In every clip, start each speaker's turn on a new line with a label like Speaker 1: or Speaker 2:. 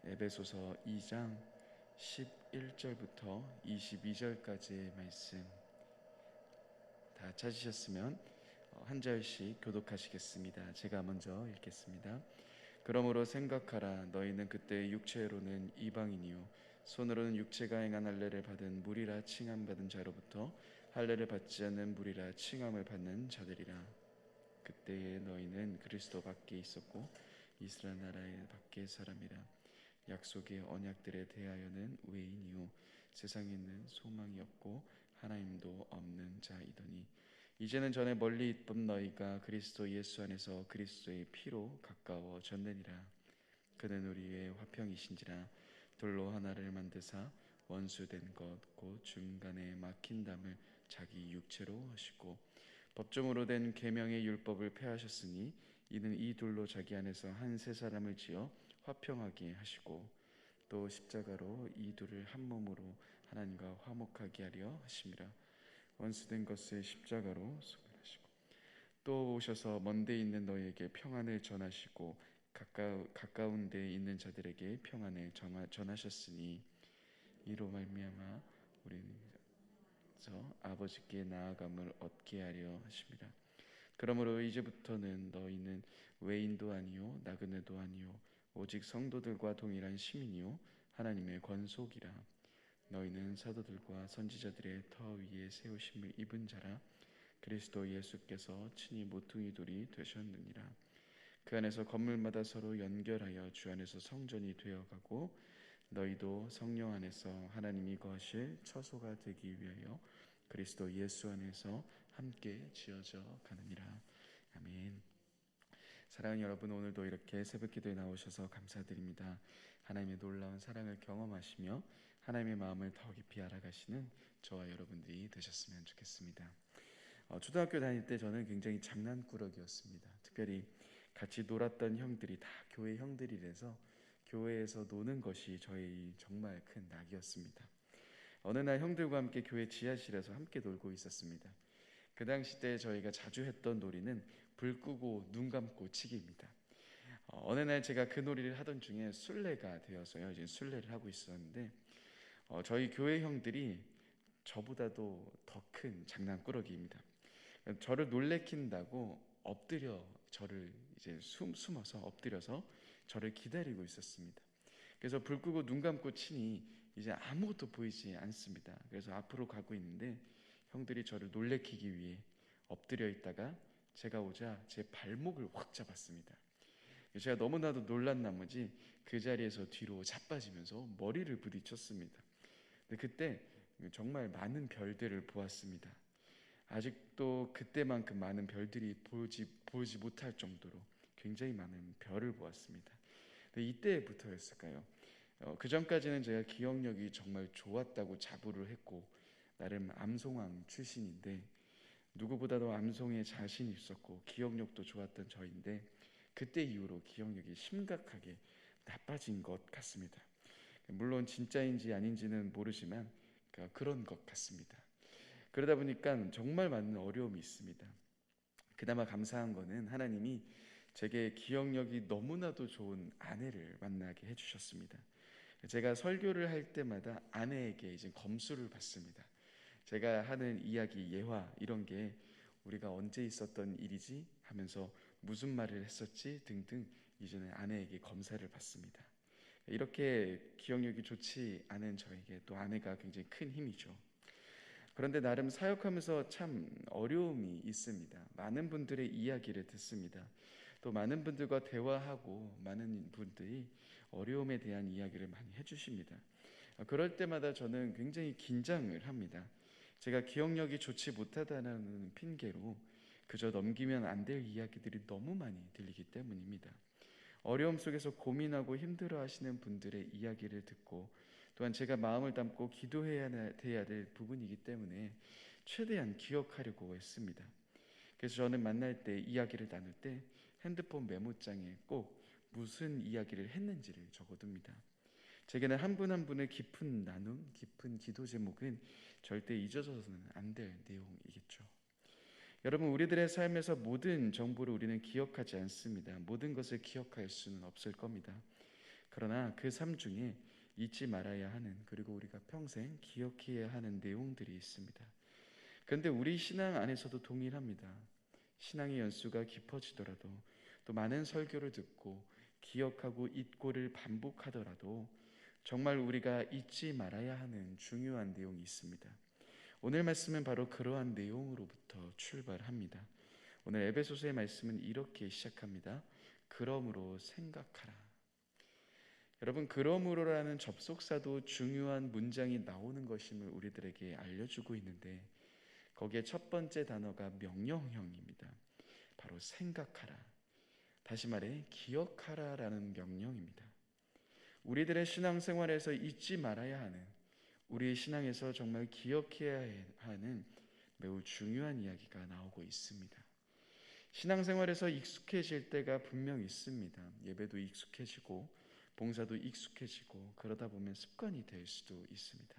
Speaker 1: 에베소서 2장 11절부터 22절까지의 말씀 다 찾으셨으면 한 절씩 교독하시겠습니다. 제가 먼저 읽겠습니다. 그러므로 생각하라. 너희는 그때 육체로는 이방인이요 손으로는 육체가 행한 할례를 받은 무리라 칭함받은 자로부터 할례를 받지 않는 무리라 칭함을 받는 자들이라. 그때에 너희는 그리스도 밖에 있었고 이스라엘 나라의 밖의 사람이라. 약속의 언약들에 대하여는 외인이요 세상에 있는 소망이 없고 하나님도 없는 자이더니 이제는 전에 멀리 있던 너희가 그리스도 예수 안에서 그리스도의 피로 가까워졌느니라. 그는 우리의 화평이신지라. 돌로 하나를 만드사 원수된 것 곧 중간에 막힌 담을 자기 육체로 하시고 법정으로 된 계명의 율법을 폐하셨으니 이는 이 돌로 자기 안에서 한 세 사람을 지어 화평하게 하시고 또 십자가로 이 둘을 한 몸으로 하나님과 화목하게 하려 하심이라. 원수된 것을 십자가로 소멸하시고 또 오셔서 먼 데 있는 너희에게 평안을 전하시고 가까운 데 있는 자들에게 평안을 전하셨으니 이로 말미암아 우리는 아버지께 나아감을 얻게 하려 하심이라. 그러므로 이제부터는 너희는 외인도 아니요 나그네도 아니요 오직 성도들과 동일한 시민이요 하나님의 권속이라. 너희는 사도들과 선지자들의 터 위에 세우심을 입은 자라. 그리스도 예수께서 친히 모퉁이 돌이 되셨느니라. 그 안에서 건물마다 서로 연결하여 주 안에서 성전이 되어가고 너희도 성령 안에서 하나님이 거하실 처소가 되기 위하여 그리스도 예수 안에서 함께 지어져 가느니라. 아멘. 사랑하는 여러분, 오늘도 이렇게 새벽 기도에 나오셔서 감사드립니다. 하나님의 놀라운 사랑을 경험하시며 하나님의 마음을 더 깊이 알아가시는 저와 여러분들이 되셨으면 좋겠습니다. 초등학교 다닐 때 저는 굉장히 장난꾸러기였습니다. 특별히 같이 놀았던 형들이 다 교회 형들이라서 교회에서 노는 것이 저희 정말 큰 낙이었습니다. 어느 날 형들과 함께 교회 지하실에서 함께 놀고 있었습니다. 그 당시 때 저희가 자주 했던 놀이는 불 끄고 눈 감고 치기입니다. 어느 날 제가 그 놀이를 하던 중에 술래가 되어서요. 이제 술래를 하고 있었는데 저희 교회 형들이 저보다도 더 큰 장난꾸러기입니다. 저를 놀래킨다고 엎드려 저를 이제 숨어서 엎드려서 저를 기다리고 있었습니다. 그래서 불 끄고 눈 감고 치니 이제 아무것도 보이지 않습니다. 그래서 앞으로 가고 있는데 형들이 저를 놀래키기 위해 엎드려 있다가 제가 오자 제 발목을 확 잡았습니다. 제가 너무나도 놀란 나머지 그 자리에서 뒤로 자빠지면서 머리를 부딪혔습니다. 근데 그때 정말 많은 별들을 보았습니다. 아직도 그때만큼 많은 별들이 보지 못할 정도로 굉장히 많은 별을 보았습니다. 근데 이때부터였을까요? 그 전까지는 제가 기억력이 정말 좋았다고 자부를 했고 나름 암송왕 출신인데 누구보다도 암송에 자신이 있었고 기억력도 좋았던 저인데 그때 이후로 기억력이 심각하게 나빠진 것 같습니다. 물론 진짜인지 아닌지는 모르지만 그런 것 같습니다. 그러다 보니까 정말 많은 어려움이 있습니다. 그나마 감사한 거는 하나님이 제게 기억력이 너무나도 좋은 아내를 만나게 해주셨습니다. 제가 설교를 할 때마다 아내에게 이제 검수를 받습니다. 제가 하는 이야기, 예화 이런 게 우리가 언제 있었던 일이지 하면서 무슨 말을 했었지 등등 이제는 아내에게 검사를 받습니다. 이렇게 기억력이 좋지 않은 저에게 또 아내가 굉장히 큰 힘이죠. 그런데 나름 사역하면서 참 어려움이 있습니다. 많은 분들의 이야기를 듣습니다. 또 많은 분들과 대화하고 많은 분들이 어려움에 대한 이야기를 많이 해주십니다. 그럴 때마다 저는 굉장히 긴장을 합니다. 제가 기억력이 좋지 못하다는 핑계로 그저 넘기면 안 될 이야기들이 너무 많이 들리기 때문입니다. 어려움 속에서 고민하고 힘들어 하시는 분들의 이야기를 듣고 또한 제가 마음을 담고 기도해야 될 부분이기 때문에 최대한 기억하려고 했습니다. 그래서 저는 만날 때 이야기를 나눌 때 핸드폰 메모장에 꼭 무슨 이야기를 했는지를 적어둡니다. 제게는 한 분 한 분의 깊은 나눔, 깊은 기도 제목은 절대 잊어져서는 안 될 내용이겠죠. 여러분, 우리들의 삶에서 모든 정보를 우리는 기억하지 않습니다. 모든 것을 기억할 수는 없을 겁니다. 그러나 그 삶 중에 잊지 말아야 하는, 그리고 우리가 평생 기억해야 하는 내용들이 있습니다. 그런데 우리 신앙 안에서도 동일합니다. 신앙의 연수가 깊어지더라도, 또 많은 설교를 듣고 기억하고 잊고를 반복하더라도 정말 우리가 잊지 말아야 하는 중요한 내용이 있습니다. 오늘 말씀은 바로 그러한 내용으로부터 출발합니다. 오늘 에베소서의 말씀은 이렇게 시작합니다. 그러므로 생각하라. 여러분, 그러므로라는 접속사도 중요한 문장이 나오는 것임을 우리들에게 알려주고 있는데, 거기에 첫 번째 단어가 명령형입니다. 바로 생각하라. 다시 말해 기억하라라는 명령입니다. 우리들의 신앙생활에서 잊지 말아야 하는, 우리의 신앙에서 정말 기억해야 하는 매우 중요한 이야기가 나오고 있습니다. 신앙생활에서 익숙해질 때가 분명 있습니다. 예배도 익숙해지고 봉사도 익숙해지고 그러다 보면 습관이 될 수도 있습니다.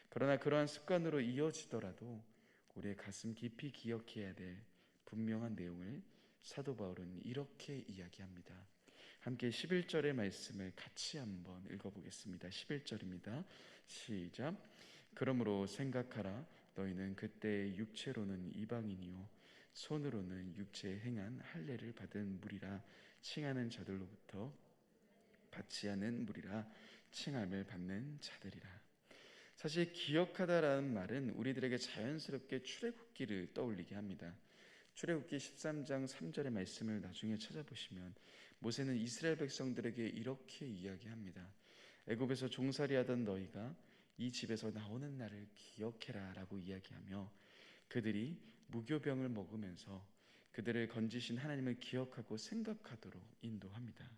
Speaker 1: 그러나 그러한 습관으로 이어지더라도 우리의 가슴 깊이 기억해야 될 분명한 내용을 사도 바울은 이렇게 이야기합니다. 함께 11절의 말씀을 같이 한번 읽어보겠습니다. 11절입니다. 시작. 그러므로 생각하라. 너희는 그때 육체로는 이방인이요 손으로는 육체에 행한 할례를 받은 무리라. 칭하는 자들로부터 받지 않은 무리라. 칭함을 받는 자들이라. 사실 기억하다라는 말은 우리들에게 자연스럽게 출애굽기를 떠올리게 합니다. 출애굽기 13장 3절의 말씀을 나중에 찾아보시면 모세는 이스라엘 백성들에게 이렇게 이야기합니다. 애굽에서 종살이하던 너희가 이 집에서 나오는 날을 기억해라 라고 이야기하며, 그들이 무교병을 먹으면서 그들을 건지신 하나님을 기억하고 생각하도록 인도합니다.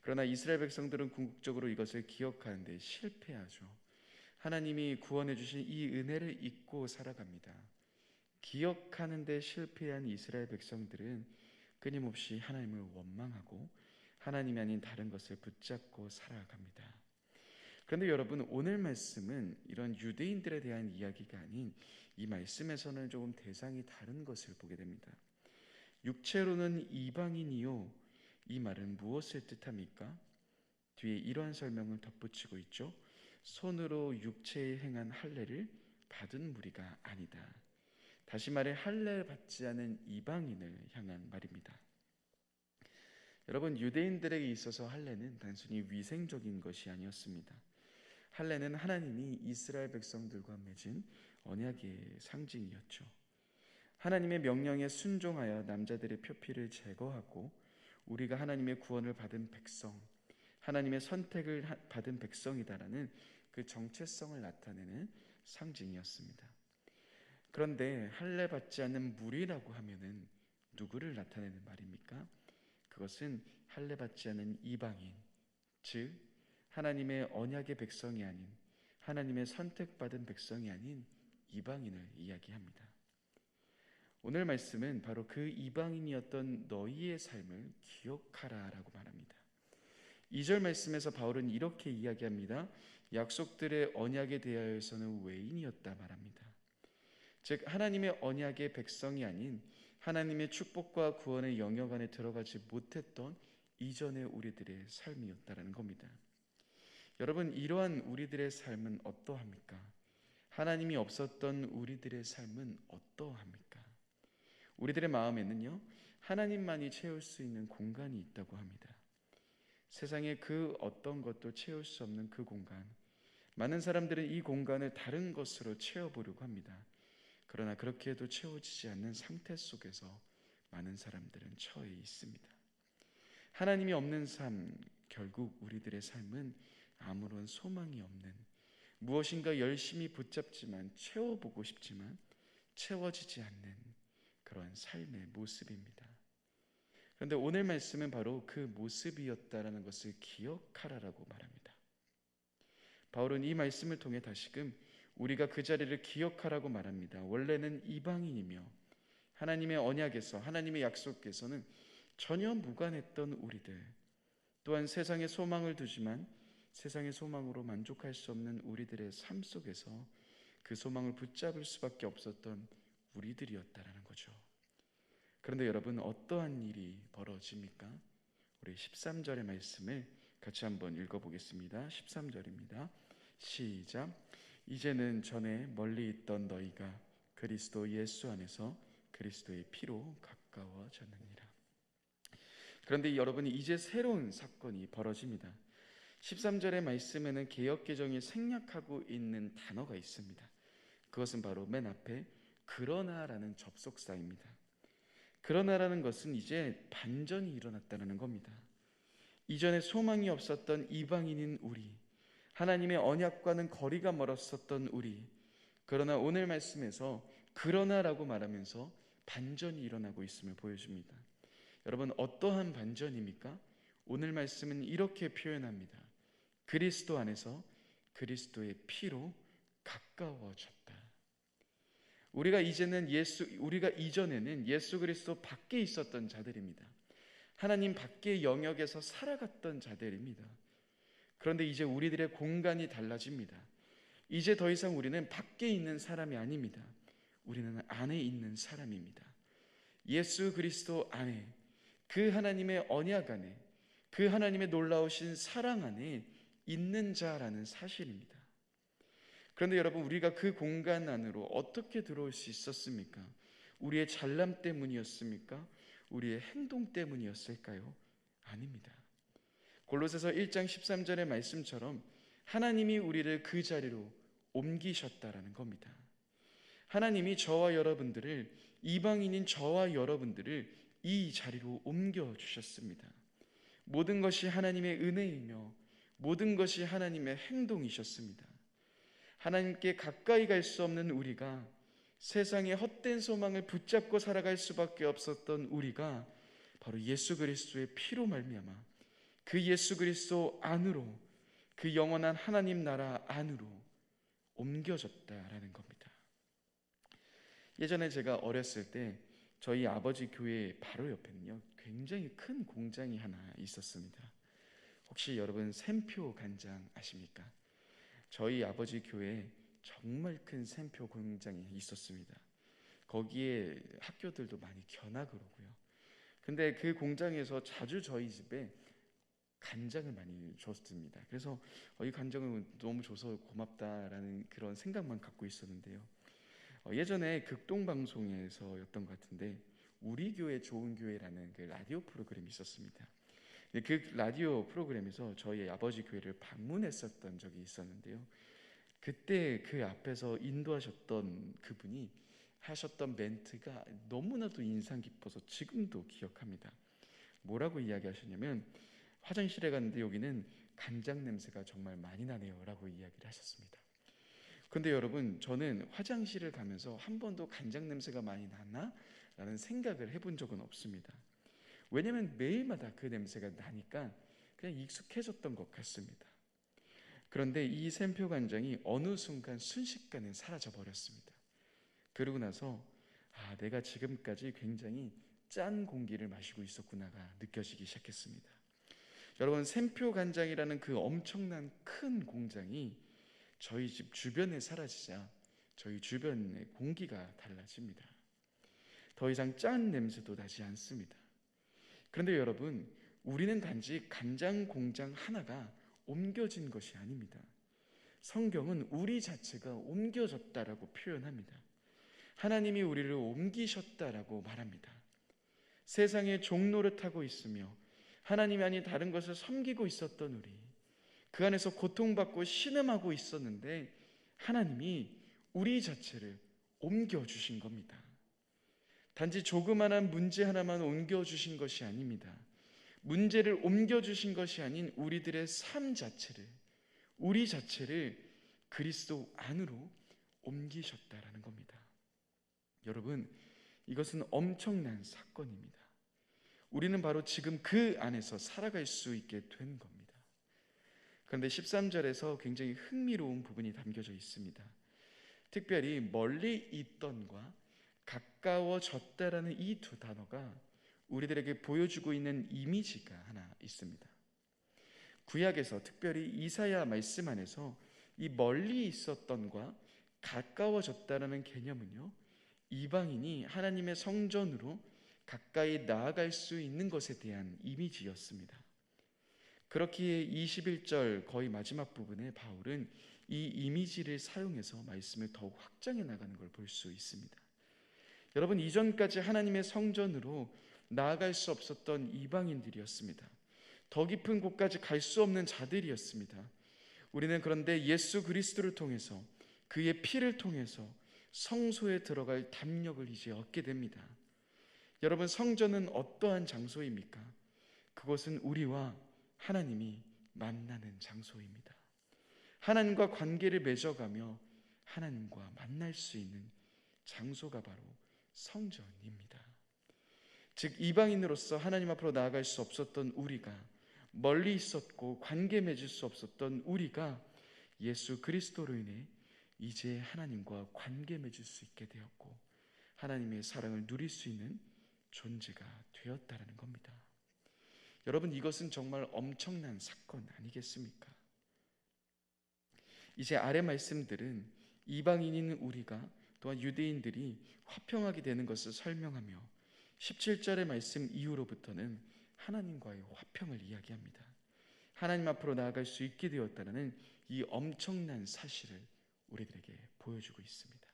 Speaker 1: 그러나 이스라엘 백성들은 궁극적으로 이것을 기억하는데 실패하죠. 하나님이 구원해 주신 이 은혜를 잊고 살아갑니다. 기억하는데 실패한 이스라엘 백성들은 끊임없이 하나님을 원망하고 하나님이 아닌 다른 것을 붙잡고 살아갑니다. 그런데 여러분, 오늘 말씀은 이런 유대인들에 대한 이야기가 아닌, 이 말씀에서는 조금 대상이 다른 것을 보게 됩니다. 육체로는 이방인이요, 이 말은 무엇을 뜻합니까? 뒤에 이러한 설명을 덧붙이고 있죠. 손으로 육체에 행한 할례를 받은 무리가 아니다. 다시 말해 할례를 받지 않은 이방인을 향한 말입니다. 여러분, 유대인들에게 있어서 할례는 단순히 위생적인 것이 아니었습니다. 할례는 하나님이 이스라엘 백성들과 맺은 언약의 상징이었죠. 하나님의 명령에 순종하여 남자들의 표피를 제거하고 우리가 하나님의 구원을 받은 백성, 하나님의 선택을 받은 백성이다라는 그 정체성을 나타내는 상징이었습니다. 그런데 할례 받지 않는 무리라고 하면은 누구를 나타내는 말입니까? 그것은 할례 받지 않는 이방인, 즉 하나님의 언약의 백성이 아닌, 하나님의 선택받은 백성이 아닌 이방인을 이야기합니다. 오늘 말씀은 바로 그 이방인이었던 너희의 삶을 기억하라라고 말합니다. 2절 말씀에서 바울은 이렇게 이야기합니다. 약속들의 언약에 대하여서는 외인이었다 말합니다. 즉 하나님의 언약의 백성이 아닌 하나님의 축복과 구원의 영역 안에 들어가지 못했던 이전의 우리들의 삶이었다라는 겁니다. 여러분, 이러한 우리들의 삶은 어떠합니까? 하나님이 없었던 우리들의 삶은 어떠합니까? 우리들의 마음에는요, 하나님만이 채울 수 있는 공간이 있다고 합니다. 세상의 그 어떤 것도 채울 수 없는 그 공간, 많은 사람들은 이 공간을 다른 것으로 채워보려고 합니다. 그러나 그렇게 해도 채워지지 않는 상태 속에서 많은 사람들은 처해 있습니다. 하나님이 없는 삶, 결국 우리들의 삶은 아무런 소망이 없는, 무엇인가 열심히 붙잡지만 채워보고 싶지만 채워지지 않는 그러한 삶의 모습입니다. 그런데 오늘 말씀은 바로 그 모습이었다라는 것을 기억하라라고 말합니다. 바울은 이 말씀을 통해 다시금 우리가 그 자리를 기억하라고 말합니다. 원래는 이방인이며 하나님의 언약에서, 하나님의 약속에서는 전혀 무관했던 우리들, 또한 세상에 소망을 두지만 세상의 소망으로 만족할 수 없는 우리들의 삶 속에서 그 소망을 붙잡을 수밖에 없었던 우리들이었다라는 거죠. 그런데 여러분, 어떠한 일이 벌어집니까? 우리 13절의 말씀을 같이 한번 읽어보겠습니다. 13절입니다. 시작. 이제는 전에 멀리 있던 너희가 그리스도 예수 안에서 그리스도의 피로 가까워졌느니라. 그런데 여러분, 이제 새로운 사건이 벌어집니다. 13절의 말씀에는 개역개정이 생략하고 있는 단어가 있습니다. 그것은 바로 맨 앞에 그러나라는 접속사입니다. 그러나라는 것은 이제 반전이 일어났다는 겁니다. 이전에 소망이 없었던 이방인인 우리, 하나님의 언약과는 거리가 멀었었던 우리, 그러나 오늘 말씀에서 그러나라고 말하면서 반전이 일어나고 있음을 보여줍니다. 여러분, 어떠한 반전입니까? 오늘 말씀은 이렇게 표현합니다. 그리스도 안에서 그리스도의 피로 가까워졌다. 우리가 이전에는 예수 그리스도 밖에 있었던 자들입니다. 하나님 밖의 영역에서 살아갔던 자들입니다. 그런데 이제 우리들의 공간이 달라집니다. 이제 더 이상 우리는 밖에 있는 사람이 아닙니다. 우리는 안에 있는 사람입니다. 예수 그리스도 안에, 그 하나님의 언약 안에, 그 하나님의 놀라우신 사랑 안에 있는 자라는 사실입니다. 그런데 여러분, 우리가 그 공간 안으로 어떻게 들어올 수 있었습니까? 우리의 잘남 때문이었습니까? 우리의 행동 때문이었을까요? 아닙니다. 골로새서 1장 13절의 말씀처럼 하나님이 우리를 그 자리로 옮기셨다라는 겁니다. 하나님이 저와 여러분들을, 이방인인 저와 여러분들을 이 자리로 옮겨주셨습니다. 모든 것이 하나님의 은혜이며 모든 것이 하나님의 행동이셨습니다. 하나님께 가까이 갈 수 없는 우리가, 세상의 헛된 소망을 붙잡고 살아갈 수밖에 없었던 우리가 바로 예수 그리스도의 피로 말미암아 그 예수 그리스도 안으로, 그 영원한 하나님 나라 안으로 옮겨졌다라는 겁니다. 예전에 제가 어렸을 때 저희 아버지 교회 바로 옆에는요, 굉장히 큰 공장이 하나 있었습니다. 혹시 여러분 샘표 간장 아십니까? 저희 아버지 교회에 정말 큰 샘표 공장이 있었습니다. 거기에 학교들도 많이 견학을 오고요. 근데 그 공장에서 자주 저희 집에 간장을 많이 줬습니다. 그래서 이 간장을 너무 줘서 고맙다라는 그런 생각만 갖고 있었는데요. 예전에 극동방송에서였던 것 같은데 우리 교회 좋은 교회라는 그 라디오 프로그램이 있었습니다. 그 라디오 프로그램에서 저희 아버지 교회를 방문했었던 적이 있었는데요. 그때 그 앞에서 인도하셨던 그분이 하셨던 멘트가 너무나도 인상 깊어서 지금도 기억합니다. 뭐라고 이야기하셨냐면, 화장실에 갔는데 여기는 간장 냄새가 정말 많이 나네요 라고 이야기를 하셨습니다. 근데 여러분, 저는 화장실을 가면서 한 번도 간장 냄새가 많이 나나? 라는 생각을 해본 적은 없습니다. 왜냐하면 매일마다 그 냄새가 나니까 그냥 익숙해졌던 것 같습니다. 그런데 이 샘표 간장이 어느 순간 순식간에 사라져 버렸습니다. 그러고 나서 내가 지금까지 굉장히 짠 공기를 마시고 있었구나가 느껴지기 시작했습니다. 여러분, 샘표 간장이라는 그 엄청난 큰 공장이 저희 집 주변에 사라지자 저희 주변의 공기가 달라집니다. 더 이상 짠 냄새도 나지 않습니다. 그런데 여러분, 우리는 단지 간장 공장 하나가 옮겨진 것이 아닙니다. 성경은 우리 자체가 옮겨졌다라고 표현합니다. 하나님이 우리를 옮기셨다라고 말합니다. 세상의 종노릇하고 있으며 하나님이 아닌 다른 것을 섬기고 있었던 우리, 그 안에서 고통받고 신음하고 있었는데 하나님이 우리 자체를 옮겨주신 겁니다. 단지 조그마한 문제 하나만 옮겨주신 것이 아닙니다. 문제를 옮겨주신 것이 아닌 우리들의 삶 자체를, 우리 자체를 그리스도 안으로 옮기셨다라는 겁니다. 여러분, 이것은 엄청난 사건입니다. 우리는 바로 지금 그 안에서 살아갈 수 있게 된 겁니다. 그런데 13절에서 굉장히 흥미로운 부분이 담겨져 있습니다. 특별히 멀리 있던과 가까워졌다라는 이 두 단어가 우리들에게 보여주고 있는 이미지가 하나 있습니다. 구약에서 특별히 이사야 말씀 안에서 이 멀리 있었던과 가까워졌다라는 개념은요, 이방인이 하나님의 성전으로 가까이 나아갈 수 있는 것에 대한 이미지였습니다. 그렇기에 21절 거의 마지막 부분에 바울은 이 이미지를 사용해서 말씀을 더욱 확장해 나가는 걸 볼 수 있습니다. 여러분, 이전까지 하나님의 성전으로 나아갈 수 없었던 이방인들이었습니다. 더 깊은 곳까지 갈 수 없는 자들이었습니다. 우리는 그런데 예수 그리스도를 통해서, 그의 피를 통해서 성소에 들어갈 담력을 이제 얻게 됩니다. 여러분, 성전은 어떠한 장소입니까? 그것은 우리와 하나님이 만나는 장소입니다. 하나님과 관계를 맺어가며 하나님과 만날 수 있는 장소가 바로 성전입니다. 즉, 이방인으로서 하나님 앞으로 나아갈 수 없었던 우리가, 멀리 있었고 관계 맺을 수 없었던 우리가 예수 그리스도로 인해 이제 하나님과 관계 맺을 수 있게 되었고 하나님의 사랑을 누릴 수 있는 존재가 되었다라는 겁니다. 여러분, 이것은 정말 엄청난 사건 아니겠습니까? 이제 아래 말씀들은 이방인인 우리가 또한 유대인들이 화평하게 되는 것을 설명하며 17절의 말씀 이후로부터는 하나님과의 화평을 이야기합니다. 하나님 앞으로 나아갈 수 있게 되었다는 이 엄청난 사실을 우리들에게 보여주고 있습니다.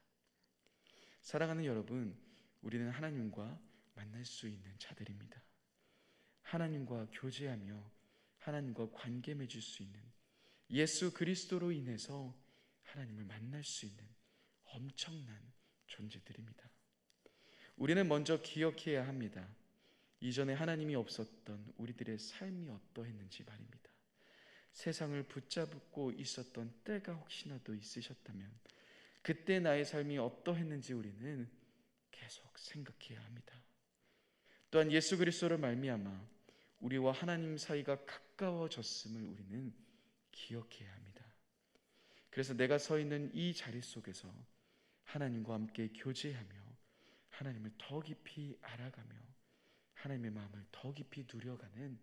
Speaker 1: 사랑하는 여러분, 우리는 하나님과 만날 수 있는 자들입니다. 하나님과 교제하며 하나님과 관계 맺을 수 있는, 예수 그리스도로 인해서 하나님을 만날 수 있는 엄청난 존재들입니다. 우리는 먼저 기억해야 합니다. 이전에 하나님이 없었던 우리들의 삶이 어떠했는지 말입니다. 세상을 붙잡고 있었던 때가 혹시나도 있으셨다면 그때 나의 삶이 어떠했는지 우리는 계속 생각해야 합니다. 또한 예수 그리스도를 말미암아 우리와 하나님 사이가 가까워졌음을 우리는 기억해야 합니다. 그래서 내가 서 있는 이 자리 속에서 하나님과 함께 교제하며 하나님을 더 깊이 알아가며 하나님의 마음을 더 깊이 누려가는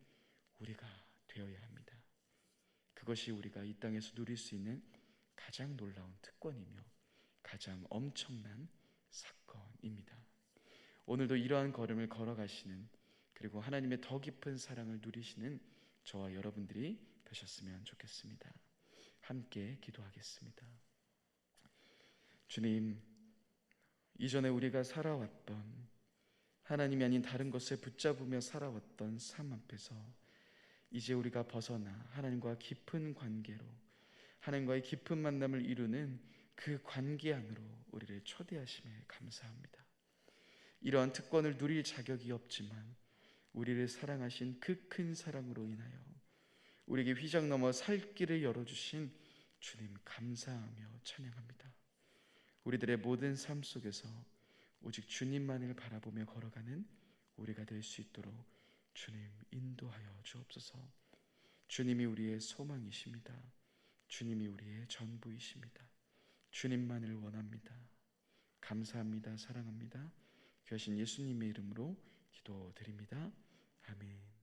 Speaker 1: 우리가 되어야 합니다. 그것이 우리가 이 땅에서 누릴 수 있는 가장 놀라운 특권이며 가장 엄청난 사건입니다. 오늘도 이러한 걸음을 걸어가시는, 그리고 하나님의 더 깊은 사랑을 누리시는 저와 여러분들이 되셨으면 좋겠습니다. 함께 기도하겠습니다. 주님, 이전에 우리가 살아왔던, 하나님이 아닌 다른 것에 붙잡으며 살아왔던 삶 앞에서 이제 우리가 벗어나 하나님과 깊은 관계로, 하나님과의 깊은 만남을 이루는 그 관계 안으로 우리를 초대하심에 감사합니다. 이러한 특권을 누릴 자격이 없지만 우리를 사랑하신 그 큰 사랑으로 인하여 우리에게 휘장 넘어 살 길을 열어주신 주님 감사하며 찬양합니다. 우리들의 모든 삶 속에서 오직 주님만을 바라보며 걸어가는 우리가 될 수 있도록 주님 인도하여 주옵소서. 주님이 우리의 소망이십니다. 주님이 우리의 전부이십니다. 주님만을 원합니다. 감사합니다. 사랑합니다. 귀하신 예수님의 이름으로 기도드립니다. 아멘.